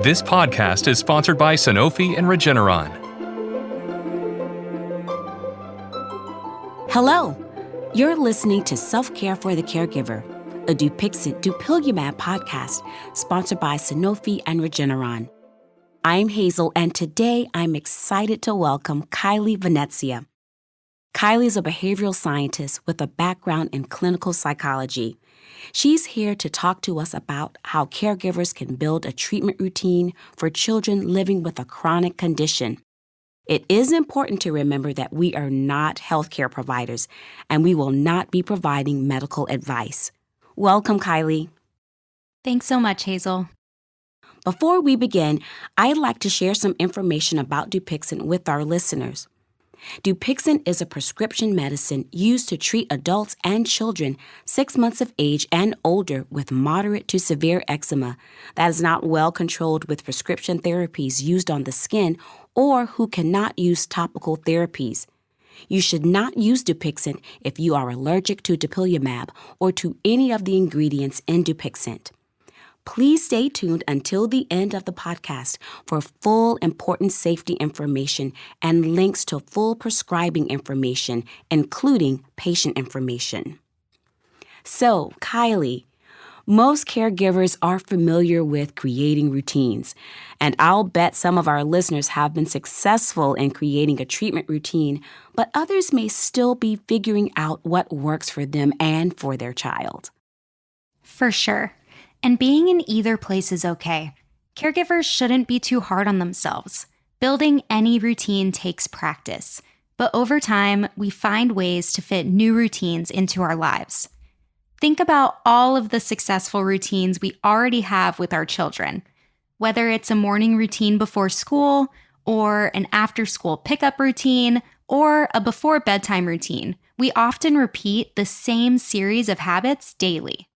This podcast is sponsored by Sanofi and Regeneron. Hello, you're listening to Self-Care for the Caregiver, a Dupixent dupilumab podcast sponsored by Sanofi and Regeneron. I'm Hazel, and today I'm excited to welcome Kylie Venezia. Kylie is a behavioral scientist with a background in clinical psychology. She's here to talk to us about how caregivers can build a treatment routine for children living with a chronic condition. It is important to remember that we are not healthcare providers, and we will not be providing medical advice. Welcome, Kylie. Thanks so much, Hazel. Before we begin, I'd like to share some information about Dupixent with our listeners. Dupixent is a prescription medicine used to treat adults and children 6 months of age and older with moderate to severe eczema that is not well controlled with prescription therapies used on the skin or who cannot use topical therapies. You should not use Dupixent if you are allergic to dupilumab or to any of the ingredients in Dupixent. Please stay tuned until the end of the podcast for full important safety information and links to full prescribing information, including patient information. So, Kylie, most caregivers are familiar with creating routines, and I'll bet some of our listeners have been successful in creating a treatment routine, but others may still be figuring out what works for them and for their child. For sure. And being in either place is okay. Caregivers shouldn't be too hard on themselves. Building any routine takes practice, but over time, we find ways to fit new routines into our lives. Think about all of the successful routines we already have with our children. Whether it's a morning routine before school, or an after-school pickup routine, or a before bedtime routine, we often repeat the same series of habits daily.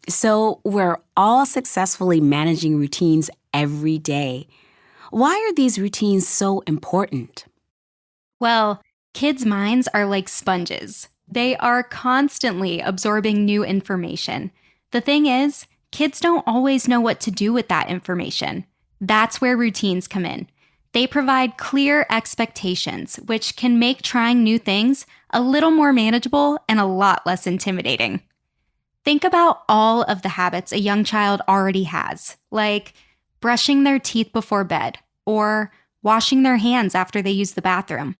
So we're all successfully managing routines every day. Why are these routines so important? Well, kids' minds are like sponges. They are constantly absorbing new information. The thing is, kids don't always know what to do with that information. That's where routines come in. They provide clear expectations, which can make trying new things a little more manageable and a lot less intimidating. Think about all of the habits a young child already has, like brushing their teeth before bed or washing their hands after they use the bathroom.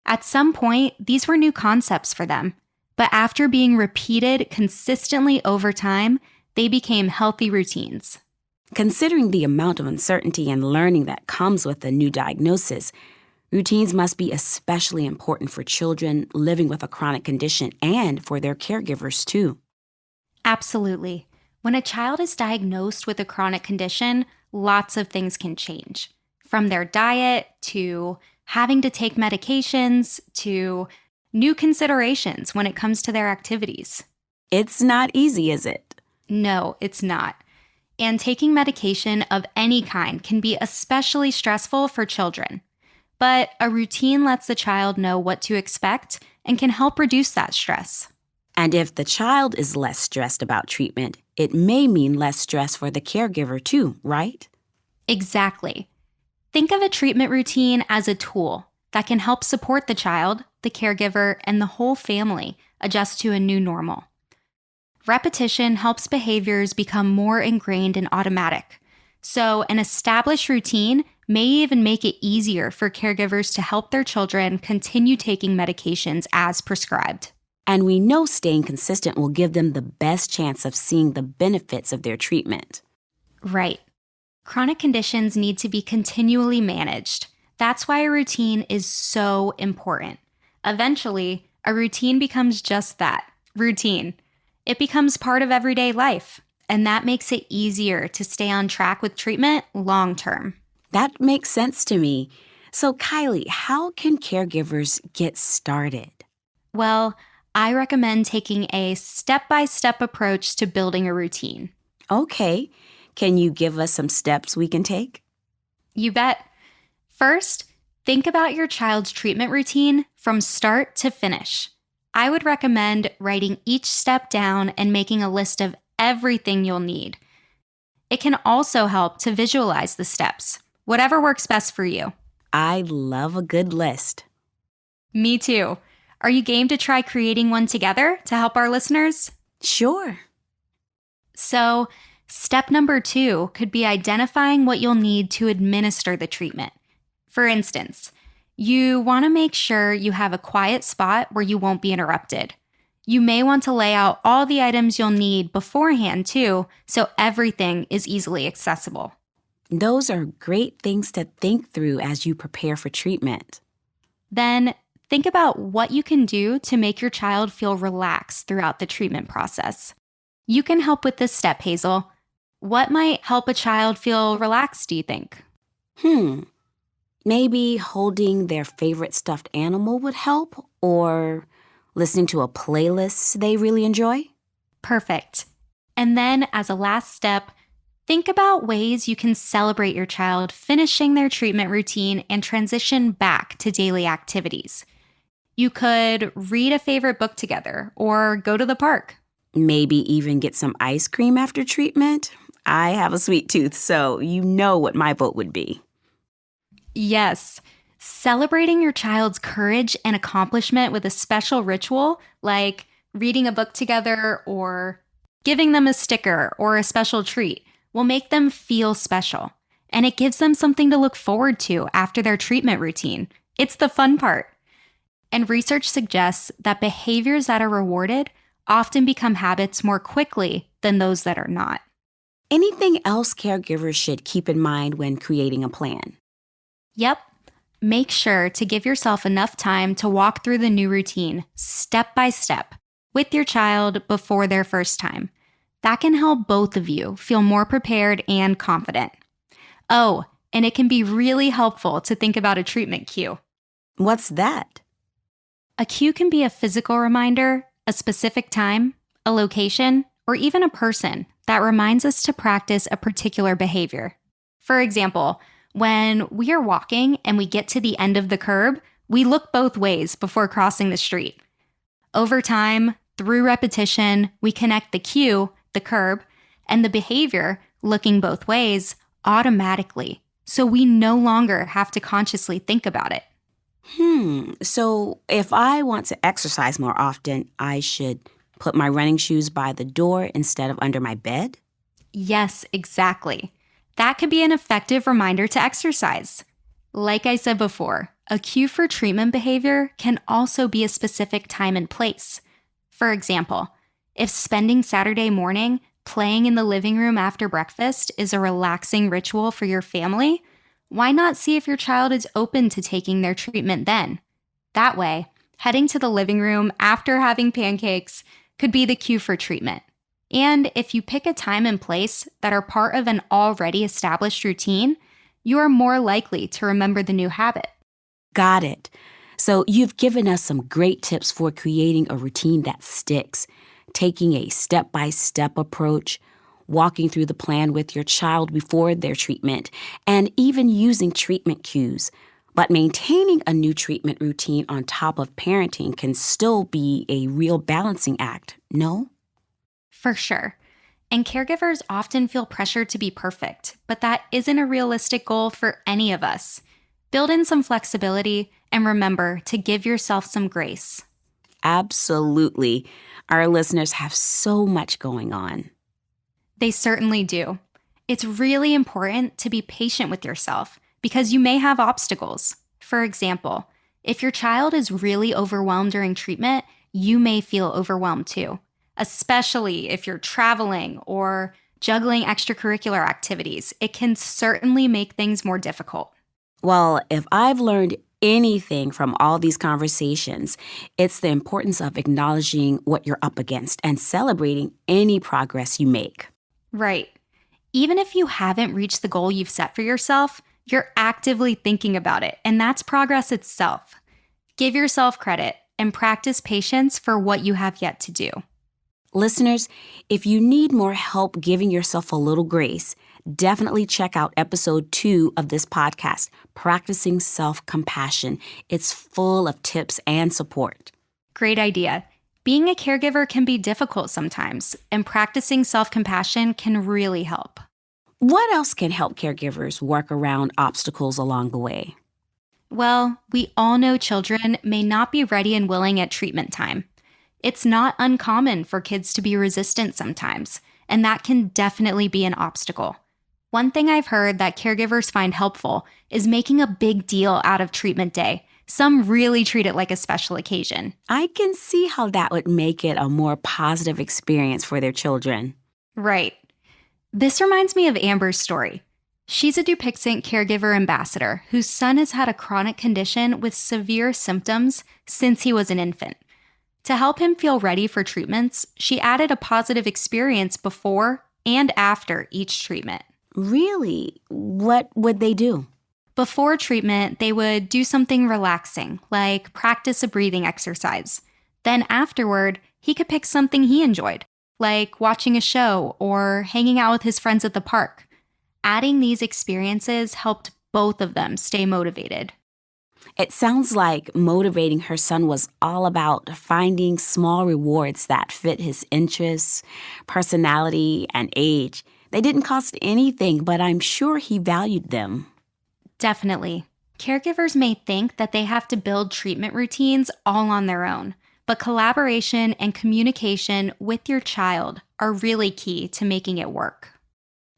At some point, these were new concepts for them, but after being repeated consistently over time, they became healthy routines. Considering the amount of uncertainty and learning that comes with a new diagnosis, routines must be especially important for children living with a chronic condition and for their caregivers too. Absolutely. When a child is diagnosed with a chronic condition, lots of things can change. From their diet to having to take medications to new considerations when it comes to their activities. It's not easy, is it? No, it's not. And taking medication of any kind can be especially stressful for children. But a routine lets the child know what to expect and can help reduce that stress. And if the child is less stressed about treatment, it may mean less stress for the caregiver too, right? Exactly. Think of a treatment routine as a tool that can help support the child, the caregiver, and the whole family adjust to a new normal. Repetition helps behaviors become more ingrained and automatic. So an established routine may even make it easier for caregivers to help their children continue taking medications as prescribed. And we know staying consistent will give them the best chance of seeing the benefits of their treatment. Right. Chronic conditions need to be continually managed. That's why a routine is so important. Eventually, a routine becomes just that, routine. It becomes part of everyday life, and that makes it easier to stay on track with treatment long term. That makes sense to me. So, Kylie, how can caregivers get started? Well, I recommend taking a step-by-step approach to building a routine. Okay. Can you give us some steps we can take? You bet. First, think about your child's treatment routine from start to finish. I would recommend writing each step down and making a list of everything you'll need. It can also help to visualize the steps, whatever works best for you. I love a good list. Me too. Are you game to try creating one together to help our listeners? Sure. So, step number 2 could be identifying what you'll need to administer the treatment. For instance, you want to make sure you have a quiet spot where you won't be interrupted. You may want to lay out all the items you'll need beforehand too, so everything is easily accessible. Those are great things to think through as you prepare for treatment. Then think about what you can do to make your child feel relaxed throughout the treatment process. You can help with this step, Hazel. What might help a child feel relaxed, do you think? Maybe holding their favorite stuffed animal would help, or listening to a playlist they really enjoy. Perfect. And then as a last step, think about ways you can celebrate your child finishing their treatment routine and transition back to daily activities. You could read a favorite book together or go to the park. Maybe even get some ice cream after treatment. I have a sweet tooth, so you know what my vote would be. Yes, celebrating your child's courage and accomplishment with a special ritual, like reading a book together or giving them a sticker or a special treat, will make them feel special. And it gives them something to look forward to after their treatment routine. It's the fun part. And research suggests that behaviors that are rewarded often become habits more quickly than those that are not. Anything else caregivers should keep in mind when creating a plan? Yep. Make sure to give yourself enough time to walk through the new routine step by step with your child before their first time. That can help both of you feel more prepared and confident. Oh, and it can be really helpful to think about a treatment cue. What's that? A cue can be a physical reminder, a specific time, a location, or even a person that reminds us to practice a particular behavior. For example, when we are walking and we get to the end of the curb, we look both ways before crossing the street. Over time, through repetition, we connect the cue, the curb, and the behavior, looking both ways, automatically, so we no longer have to consciously think about it. So if I want to exercise more often, I should put my running shoes by the door instead of under my bed? Yes, exactly. That could be an effective reminder to exercise. Like I said before, a cue for treatment behavior can also be a specific time and place. For example, if spending Saturday morning playing in the living room after breakfast is a relaxing ritual for your family, why not see if your child is open to taking their treatment then? That way, heading to the living room after having pancakes could be the cue for treatment. And if you pick a time and place that are part of an already established routine, you are more likely to remember the new habit. Got it. So you've given us some great tips for creating a routine that sticks, taking a step-by-step approach, walking through the plan with your child before their treatment, and even using treatment cues. But maintaining a new treatment routine on top of parenting can still be a real balancing act, no? For sure. And caregivers often feel pressure to be perfect, but that isn't a realistic goal for any of us. Build in some flexibility and remember to give yourself some grace. Absolutely. Our listeners have so much going on. They certainly do. It's really important to be patient with yourself because you may have obstacles. For example, if your child is really overwhelmed during treatment, you may feel overwhelmed too, especially if you're traveling or juggling extracurricular activities. It can certainly make things more difficult. Well, if I've learned anything from all these conversations, it's the importance of acknowledging what you're up against and celebrating any progress you make. Right. Even if you haven't reached the goal you've set for yourself, you're actively thinking about it, and that's progress itself. Give yourself credit and practice patience for what you have yet to do. Listeners, if you need more help giving yourself a little grace, definitely check out episode 2 of this podcast, Practicing Self-Compassion. It's full of tips and support. Great idea. Being a caregiver can be difficult sometimes, and practicing self-compassion can really help. What else can help caregivers work around obstacles along the way? Well, we all know children may not be ready and willing at treatment time. It's not uncommon for kids to be resistant sometimes, and that can definitely be an obstacle. One thing I've heard that caregivers find helpful is making a big deal out of treatment day. Some really treat it like a special occasion. I can see how that would make it a more positive experience for their children. Right. This reminds me of Amber's story. She's a Dupixent caregiver ambassador whose son has had a chronic condition with severe symptoms since he was an infant. To help him feel ready for treatments, she added a positive experience before and after each treatment. Really? What would they do? Before treatment, they would do something relaxing, like practice a breathing exercise. Then afterward, he could pick something he enjoyed, like watching a show or hanging out with his friends at the park. Adding these experiences helped both of them stay motivated. It sounds like motivating her son was all about finding small rewards that fit his interests, personality, and age. They didn't cost anything, but I'm sure he valued them. Definitely. Caregivers may think that they have to build treatment routines all on their own, but collaboration and communication with your child are really key to making it work.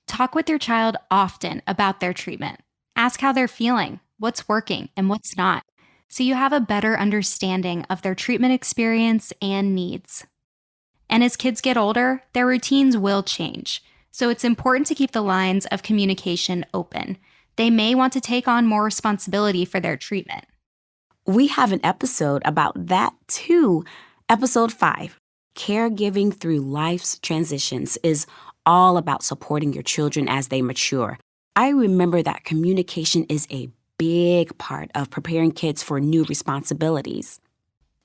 Talk with your child often about their treatment. Ask how they're feeling, what's working, and what's not, so you have a better understanding of their treatment experience and needs. And as kids get older, their routines will change, so it's important to keep the lines of communication open. They may want to take on more responsibility for their treatment. We have an episode about that too. Episode 5, Caregiving Through Life's Transitions, is all about supporting your children as they mature. I remember that communication is a big part of preparing kids for new responsibilities.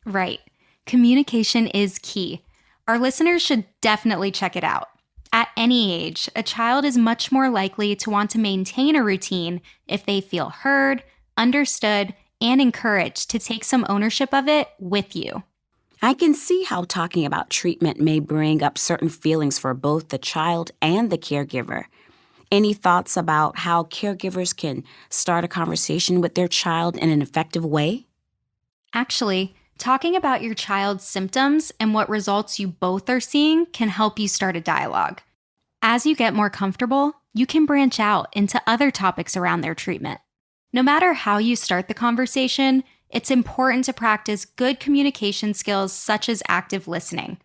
Right. Communication is key. Our listeners should definitely check it out. At any age, a child is much more likely to want to maintain a routine if they feel heard, understood, and encouraged to take some ownership of it with you. I can see how talking about treatment may bring up certain feelings for both the child and the caregiver. Any thoughts about how caregivers can start a conversation with their child in an effective way? Actually, talking about your child's symptoms and what results you both are seeing can help you start a dialogue. As you get more comfortable, you can branch out into other topics around their treatment. No matter how you start the conversation, it's important to practice good communication skills such as active listening.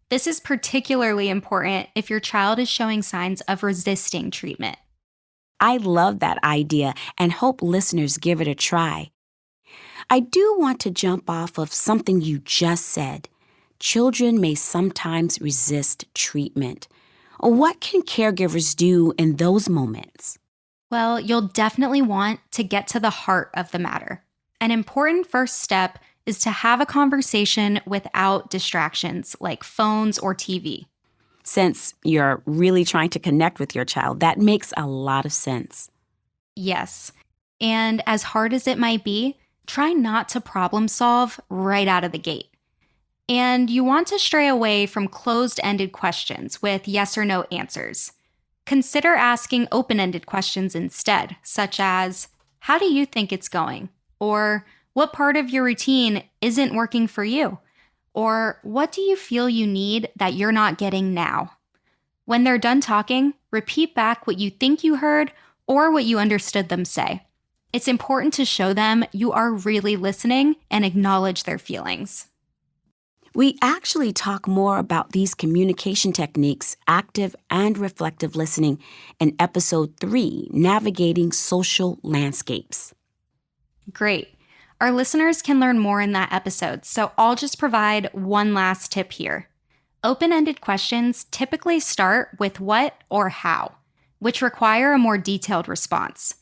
This is particularly important if your child is showing signs of resisting treatment. I love that idea and hope listeners give it a try. I do want to jump off of something you just said. Children may sometimes resist treatment. What can caregivers do in those moments? Well, you'll definitely want to get to the heart of the matter. An important first step is to have a conversation without distractions like phones or TV. Since you're really trying to connect with your child, that makes a lot of sense. Yes. And as hard as it might be, try not to problem solve right out of the gate. And you want to stray away from closed-ended questions with yes or no answers. Consider asking open-ended questions instead, such as, how do you think it's going? Or what part of your routine isn't working for you? Or what do you feel you need that you're not getting now? When they're done talking, repeat back what you think you heard or what you understood them say. It's important to show them you are really listening and acknowledge their feelings. We actually talk more about these communication techniques, active and reflective listening, in episode 3, Navigating Social Landscapes. Great. Our listeners can learn more in that episode, so I'll just provide one last tip here. Open-ended questions typically start with what or how, which require a more detailed response.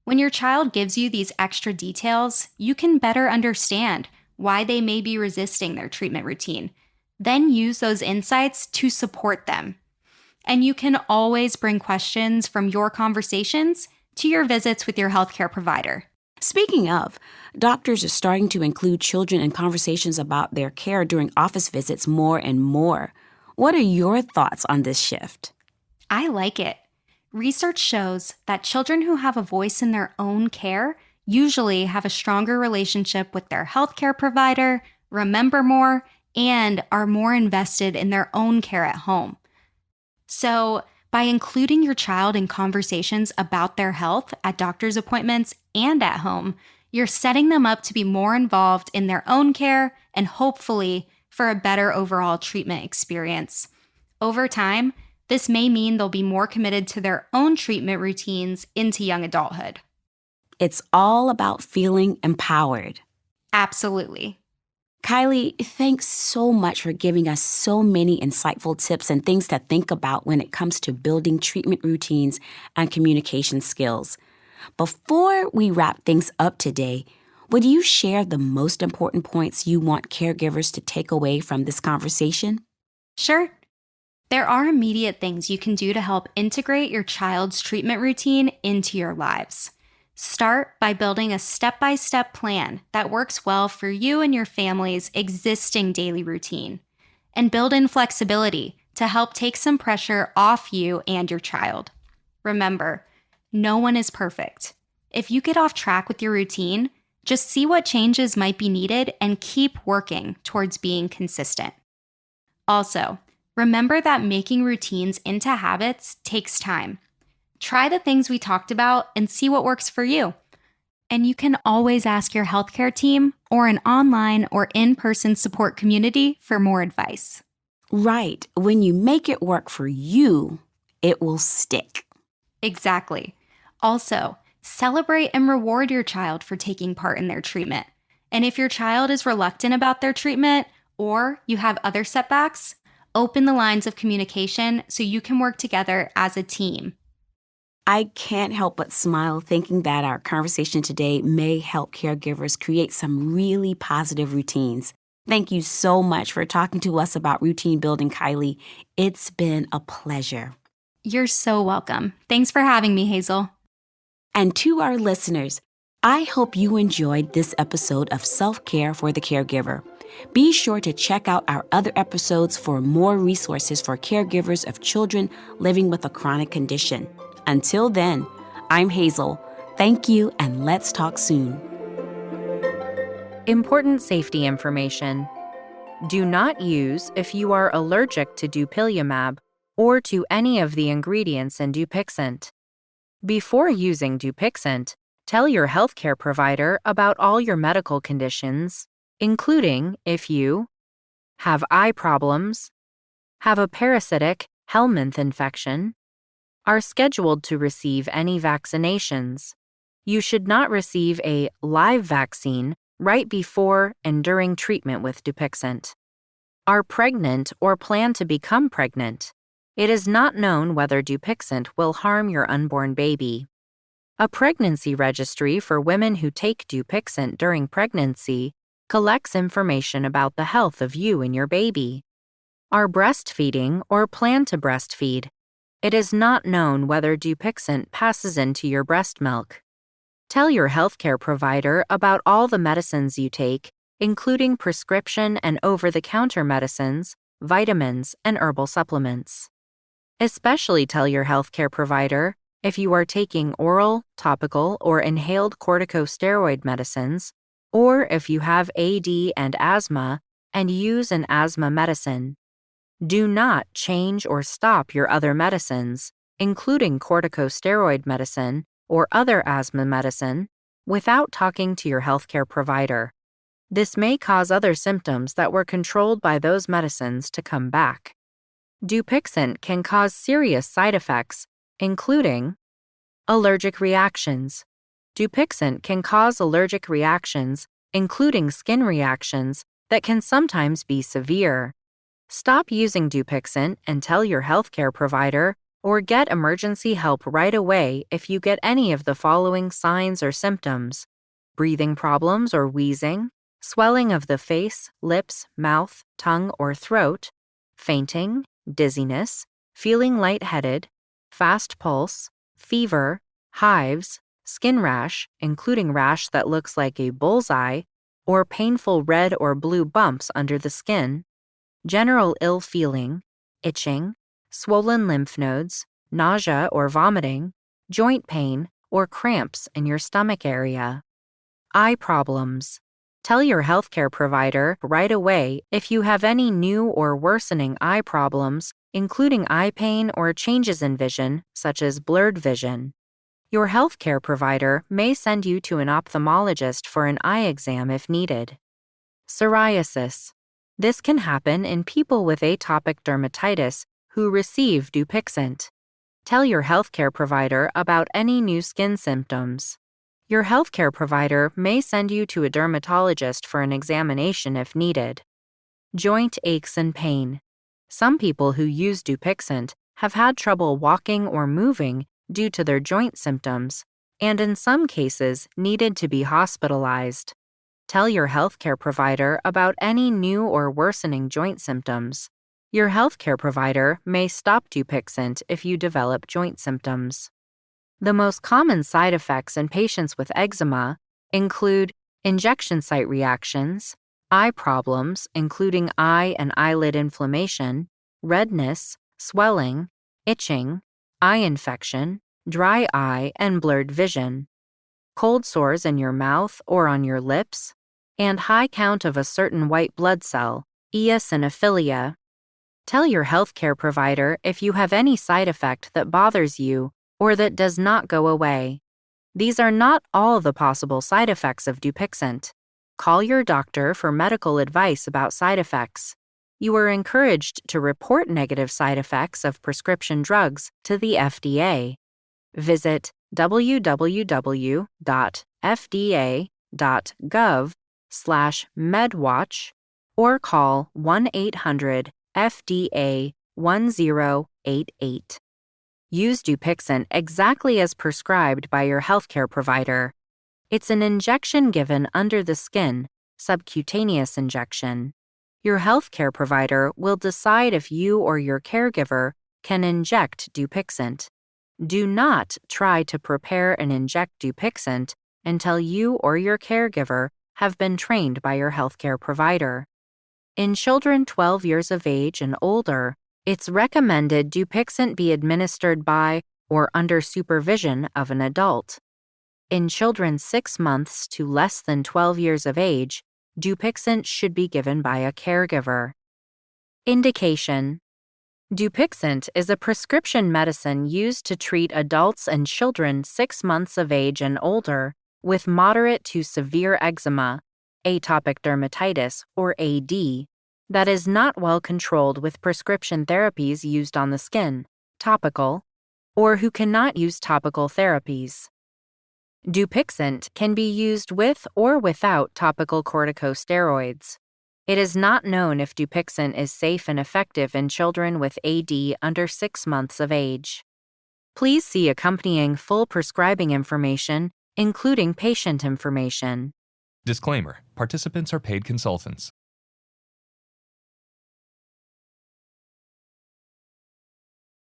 When your child gives you these extra details, you can better understand why they may be resisting their treatment routine. Then use those insights to support them. And you can always bring questions from your conversations to your visits with your healthcare provider. Speaking of, doctors are starting to include children in conversations about their care during office visits more and more. What are your thoughts on this shift? I like it. Research shows that children who have a voice in their own care usually have a stronger relationship with their healthcare provider, remember more, and are more invested in their own care at home. So, by including your child in conversations about their health at doctor's appointments and at home, you're setting them up to be more involved in their own care and hopefully for a better overall treatment experience. Over time, this may mean they'll be more committed to their own treatment routines into young adulthood. It's all about feeling empowered. Absolutely. Kylie, thanks so much for giving us so many insightful tips and things to think about when it comes to building treatment routines and communication skills. Before we wrap things up today, would you share the most important points you want caregivers to take away from this conversation? Sure. There are immediate things you can do to help integrate your child's treatment routine into your lives. Start by building a step-by-step plan that works well for you and your family's existing daily routine. And build in flexibility to help take some pressure off you and your child. Remember, no one is perfect. If you get off track with your routine, just see what changes might be needed and keep working towards being consistent. Also, remember that making routines into habits takes time. Try the things we talked about and see what works for you. And you can always ask your healthcare team or an online or in-person support community for more advice. Right. When you make it work for you, it will stick. Exactly. Also, celebrate and reward your child for taking part in their treatment. And if your child is reluctant about their treatment or you have other setbacks, open the lines of communication so you can work together as a team. I can't help but smile thinking that our conversation today may help caregivers create some really positive routines. Thank you so much for talking to us about routine building, Kylie. It's been a pleasure. You're so welcome. Thanks for having me, Hazel. And to our listeners, I hope you enjoyed this episode of Self-Care for the Caregiver. Be sure to check out our other episodes for more resources for caregivers of children living with a chronic condition. Until then, I'm Hazel. Thank you, and let's talk soon. Important safety information. Do not use if you are allergic to dupilumab or to any of the ingredients in Dupixent. Before using Dupixent, tell your healthcare provider about all your medical conditions, including if you have eye problems, have a parasitic Helminth infection, are scheduled to receive any vaccinations. You should not receive a live vaccine right before and during treatment with Dupixent. Are pregnant or plan to become pregnant. It is not known whether Dupixent will harm your unborn baby. A pregnancy registry for women who take Dupixent during pregnancy collects information about the health of you and your baby. Are breastfeeding or plan to breastfeed. It is not known whether Dupixent passes into your breast milk. Tell your healthcare provider about all the medicines you take, including prescription and over-the-counter medicines, vitamins, and herbal supplements. Especially tell your healthcare provider if you are taking oral, topical, or inhaled corticosteroid medicines, or if you have AD and asthma and use an asthma medicine. Do not change or stop your other medicines, including corticosteroid medicine or other asthma medicine, without talking to your healthcare provider. This may cause other symptoms that were controlled by those medicines to come back. Dupixent can cause serious side effects, including allergic reactions. Dupixent can cause allergic reactions, including skin reactions, that can sometimes be severe. Stop using Dupixent and tell your healthcare provider or get emergency help right away if you get any of the following signs or symptoms: breathing problems or wheezing, swelling of the face, lips, mouth, tongue, or throat, fainting, dizziness, feeling lightheaded, fast pulse, fever, hives, skin rash, including rash that looks like a bullseye, or painful red or blue bumps under the skin, general ill feeling, itching, swollen lymph nodes, nausea or vomiting, joint pain, or cramps in your stomach area. Eye problems. Tell your healthcare provider right away if you have any new or worsening eye problems, including eye pain or changes in vision, such as blurred vision. Your healthcare provider may send you to an ophthalmologist for an eye exam if needed. Psoriasis. This can happen in people with atopic dermatitis who receive Dupixent. Tell your healthcare provider about any new skin symptoms. Your healthcare provider may send you to a dermatologist for an examination if needed. Joint aches and pain. Some people who use Dupixent have had trouble walking or moving due to their joint symptoms, and in some cases needed to be hospitalized. Tell your healthcare provider about any new or worsening joint symptoms. Your healthcare provider may stop Dupixent if you develop joint symptoms. The most common side effects in patients with eczema include injection site reactions, eye problems, including eye and eyelid inflammation, redness, swelling, itching, eye infection, dry eye, and blurred vision, cold sores in your mouth or on your lips, and high count of a certain white blood cell, eosinophilia. Tell your healthcare provider if you have any side effect that bothers you or that does not go away. These are not all the possible side effects of Dupixent. Call your doctor for medical advice about side effects. You are encouraged to report negative side effects of prescription drugs to the FDA. Visit www.fda.gov/medwatch or call 1-800-FDA-1088. Use Dupixent exactly as prescribed by your healthcare provider. It's an injection given under the skin, subcutaneous injection. Your healthcare provider will decide if you or your caregiver can inject Dupixent. Do not try to prepare and inject Dupixent until you or your caregiver have been trained by your healthcare provider. In children 12 years of age and older, it's recommended Dupixent be administered by or under supervision of an adult. In children 6 months to less than 12 years of age, Dupixent should be given by a caregiver. Indication: Dupixent is a prescription medicine used to treat adults and children 6 months of age and older with moderate to severe eczema, atopic dermatitis, or AD, that is not well controlled with prescription therapies used on the skin, topical, or who cannot use topical therapies. Dupixent can be used with or without topical corticosteroids. It is not known if Dupixent is safe and effective in children with AD under 6 months of age. Please see accompanying full prescribing information, including patient information. Disclaimer: participants are paid consultants.